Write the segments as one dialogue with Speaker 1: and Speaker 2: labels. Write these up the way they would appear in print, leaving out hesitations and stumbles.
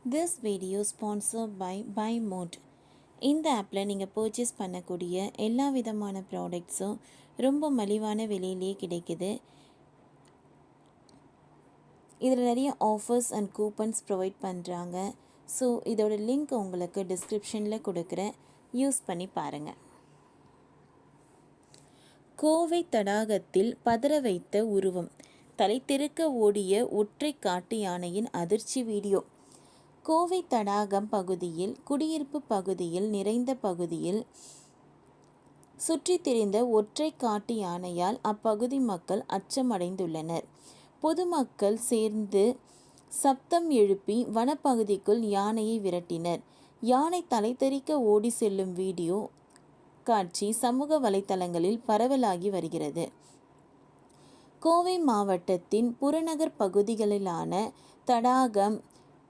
Speaker 1: This video sponsored by Buy Mode. இந்த ஆப்பில் நீங்கள் பர்ச்சேஸ் பண்ணக்கூடிய எல்லா விதமான ப்ராடக்ட்ஸும் ரொம்ப மலிவான விலையிலேயே கிடைக்குது. இதில் நிறைய ஆஃபர்ஸ் அண்ட் கூப்பன்ஸ் ப்ரொவைட் பண்ணுறாங்க. ஸோ இதோட லிங்க் உங்களுக்கு டிஸ்கிரிப்ஷனில் கொடுக்குறேன், யூஸ் பண்ணி பாருங்கள். கோவை தடாகத்தில் பதற வைத்த உருவம், தலைத்தெறிக்க ஓடிய ஒற்றை காட்டு யானையின் அதிர்ச்சி வீடியோ. கோவை தடாகம் பகுதியில் குடியிருப்பு பகுதியில் நிறைந்த பகுதியில் சுற்றித் திரிந்த ஒற்றை காட்டு யானையால் அப்பகுதி மக்கள் அச்சமடைந்துள்ளனர். பொதுமக்கள் சேர்ந்து சப்தம் எழுப்பி வனப்பகுதிக்குள் யானையை விரட்டினர். யானை தலைதெறிக்க ஓடி செல்லும் வீடியோ காட்சி சமூக வலைத்தளங்களில் பரவலாகி வருகிறது. கோவை மாவட்டத்தின் புறநகர் பகுதிகளிலான தடாகம்,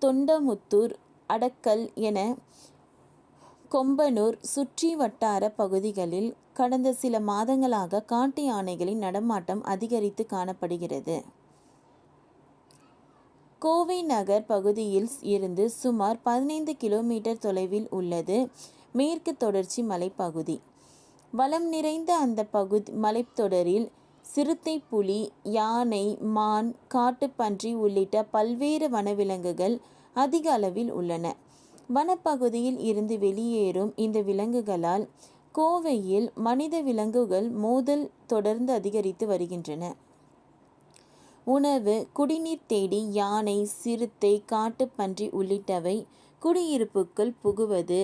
Speaker 1: தொண்டமுத்தூர், அடக்கல் என கொம்பனூர் சுற்றி வட்டார பகுதிகளில் கடந்த சில மாதங்களாக காட்டு யானைகளின் நடமாட்டம் அதிகரித்து காணப்படுகிறது. கோவை நகர் பகுதியில் இருந்து சுமார் 15 கிலோமீட்டர் தொலைவில் உள்ளது மேற்கு தொடர்ச்சி மலைப்பகுதி. வளம் நிறைந்த அந்த மலைத்தொடரில் சிறுத்தை, புலி, யானை, மான், காட்டுப்பன்றி உள்ளிட்ட பல்வேறு வனவிலங்குகள் அதிக அளவில் உள்ளன. வனப்பகுதியில் இருந்து வெளியேறும் இந்த விலங்குகளால் கோவையில் மனித விலங்குகள் மோதல் தொடர்ந்து அதிகரித்து வருகின்றன. உணவு, குடிநீர் தேடி யானை, சிறுத்தை, காட்டுப்பன்றி உள்ளிட்டவை குடியிருப்புக்குள் புகுவது,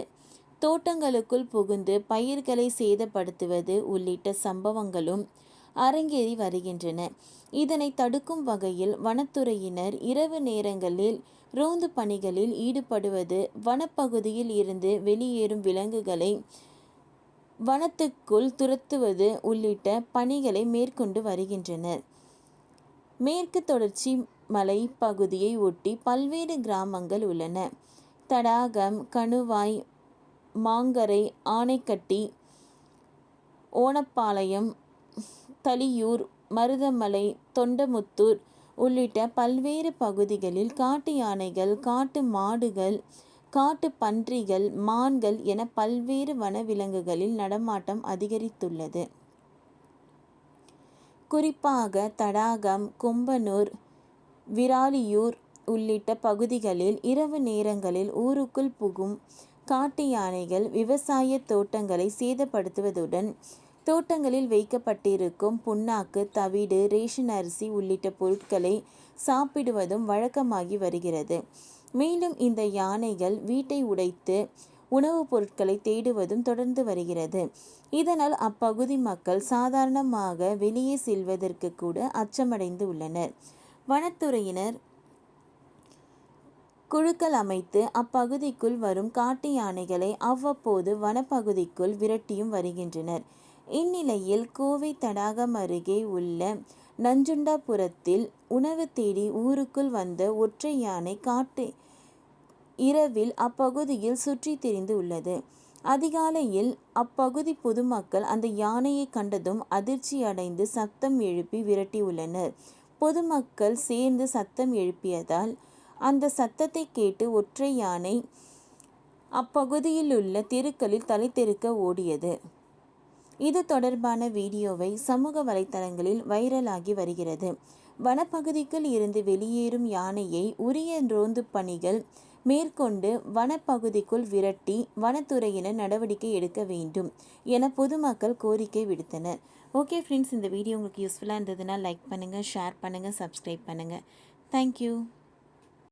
Speaker 1: தோட்டங்களுக்குள் புகுந்து பயிர்களை சேதப்படுத்துவது உள்ளிட்ட சம்பவங்களும் அரங்கேறி வருகின்றன. இதனை தடுக்கும் வகையில் வனத்துறையினர் இரவு நேரங்களில் ரோந்து பணிகளில் ஈடுபடுவது, வனப்பகுதியில் இருந்து வெளியேறும் விலங்குகளை வனத்துக்குள் துரத்துவது உள்ளிட்ட பணிகளை மேற்கொண்டு வருகின்றனர். மேற்கு தொடர்ச்சி மலை பகுதியை ஒட்டி பல்வேறு கிராமங்கள் உள்ளன. தடாகம், கணுவாய், மாங்கரை, ஆனைக்கட்டி, ஓணப்பாளையம், தளியூர், மருதமலை, தொண்டமுத்தூர் உள்ளிட்ட பல்வேறு பகுதிகளில் காட்டு யானைகள், காட்டு மாடுகள், காட்டு பன்றிகள், மான்கள் என பல்வேறு வனவிலங்குகளில் நடமாட்டம் அதிகரித்துள்ளது. குறிப்பாக தடாகம், கொம்பனூர், விராலியூர் உள்ளிட்ட பகுதிகளில் இரவு நேரங்களில் ஊருக்குள் புகும் காட்டு யானைகள் விவசாய தோட்டங்களை சேதப்படுத்துவதுடன் தோட்டங்களில் வைக்கப்பட்டிருக்கும் புண்ணாக்கு, தவிடு, ரேஷன் அரிசி உள்ளிட்ட பொருட்களை சாப்பிடுவதும் வழக்கமாகி வருகிறது. மேலும் இந்த யானைகள் வீட்டை உடைத்து உணவுப் பொருட்களை தேடுவதும் தொடர்ந்து வருகிறது. இதனால் அப்பகுதி மக்கள் சாதாரணமாக வெளியே செல்வதற்கு கூட அச்சமடைந்து உள்ளனர். வனத்துறையினர் குழுக்கள் அமைத்து அப்பகுதிக்குள் வரும் காட்டு யானைகளை அவ்வப்போது வனப்பகுதிக்குள் விரட்டியும் வருகின்றனர். இந்நிலையில் கோவை தடாகம் அருகே உள்ள நஞ்சுண்டாபுரத்தில் உணவு தேடி ஊருக்குள் வந்த ஒற்றை யானை இரவில் அப்பகுதியில் சுற்றி திரிந்து உள்ளது. அதிகாலையில் அப்பகுதி பொதுமக்கள் அந்த யானையை கண்டதும் அதிர்ச்சி அடைந்து சத்தம் எழுப்பி விரட்டியுள்ளனர். பொதுமக்கள் சேர்ந்து சத்தம் எழுப்பியதால் அந்த சத்தத்தை கேட்டு ஒற்றை யானை அப்பகுதியிலுள்ள தெருக்களில் தலைதெறிக்க ஓடியது. இது தொடர்பான வீடியோவை சமூக வலைத்தளங்களில் வைரலாகி வருகிறது. வனப்பகுதிக்குள் இருந்து வெளியேறும் யானையை உரிய ரோந்து பணிகள் மேற்கொண்டு வனப்பகுதிக்குள் விரட்டி வனத்துறையினர் நடவடிக்கை எடுக்க வேண்டும் என பொதுமக்கள் கோரிக்கை விடுத்தனர். ஓகே ஃப்ரெண்ட்ஸ், இந்த வீடியோ உங்களுக்கு யூஸ்ஃபுல்லாக இருந்ததுன்னா லைக் பண்ணுங்கள், ஷேர் பண்ணுங்கள், சப்ஸ்கிரைப் பண்ணுங்கள். தேங்க்யூ.